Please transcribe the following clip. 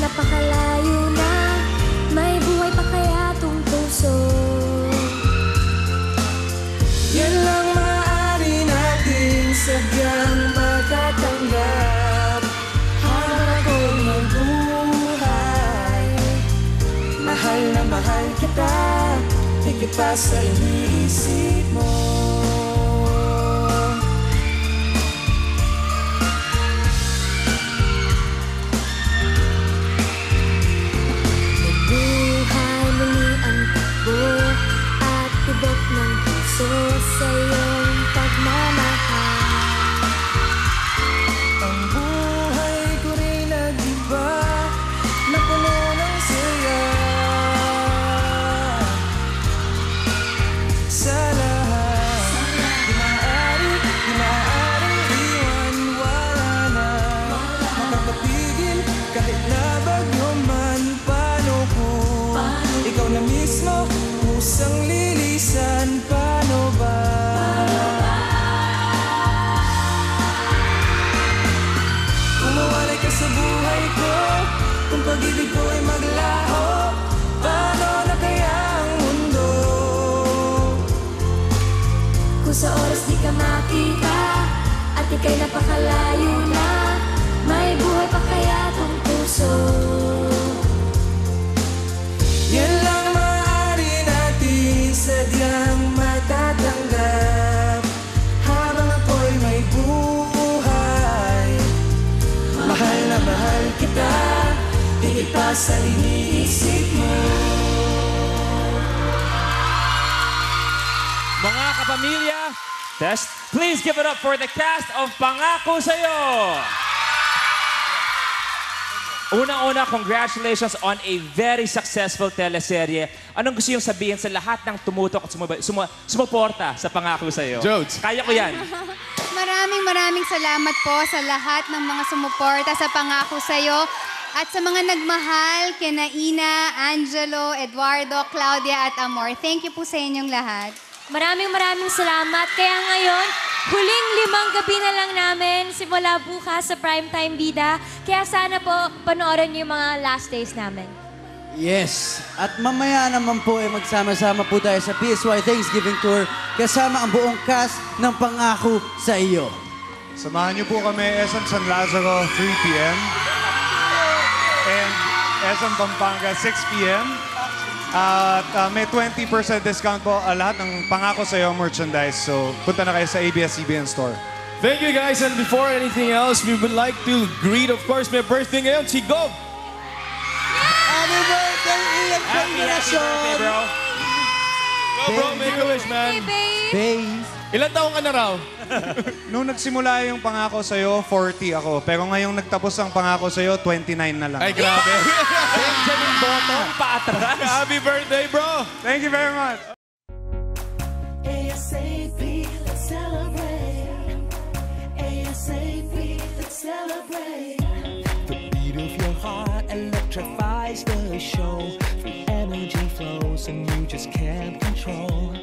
napakalayo na, may buhay pa kaya tong puso? Yan lang maaari nating sadyang matatanggap. Habang ako'y mabuhay, mahal na mahal kita, higit pa sa iniisip mo. Mabuhay muli ang takbo at tibok ng puso sa iyong pagmamahal. Ang buhay ko rin nag-iba, na puno ng saya. Sa lahat, di maaaring iwan, wala na makakapigil kahit na bagyo man. Paano kung ikaw na mismo kusang lilisan? Paano ba? Kung mawalay ka sa buhay ko, kung pag-ibig ko ay maglaho, paano na kaya ang mundo? Kung sa oras di ka makita at ika'y napakalayo na, may buhay pa kaya tong puso? Yan lang maaari natin sadyang matatanggap. Habang ako'y may buhay, mahal na mahal kita, higit pa sa iniisip mo. Mga kapamilya, test, please give it up for the cast of Pangako Sa'yo! Unang-una, congratulations on a very successful teleserye. Anong gusto yung sabihin sa lahat ng tumutok at sumuporta sa Pangako Sa'yo? Jodes. Kaya ko yan. Maraming salamat po sa lahat ng mga sumuporta sa Pangako Sa'yo at sa mga nagmahal kina Ina, Angelo, Eduardo, Claudia at Amor. Thank you po sa inyong lahat. Maraming salamat. Kaya ngayon, huling 5 gabi na lang namin simula bukas sa Primetime Bida. Kaya sana po panoorin niyo yung mga last days namin. Yes. At mamaya naman po magsama-sama po tayo sa PSY Thanksgiving Tour kasama ang buong cast ng Pangako sa iyo. Samahan niyo po kami SM San Lazaro 3 p.m. and SM Pampanga 6 p.m. At may 20% discount po lahat ng Pangako Sa'yo merchandise. So, punta na kayo sa ABS-CBN store. Thank you guys, and before anything else, we would like to greet, of course, may birthday ngayon, si Gob! Happy birthday, Ian! Happy birthday, bro! Go, bro, make a wish, man! Base. Ilan taong ka na raw? Nung nagsimula yung Pangako Sa'yo, 40 ako. Pero ngayong nagtapos ang Pangako Sa'yo, 29 na lang. Ay, grabe! Benjamin Bottom, paatras! Happy birthday, bro! Thank you very much! ASAP, let's celebrate. ASAP, let's celebrate. The beat of your heart electrifies the show. The energy flows and you just can't control.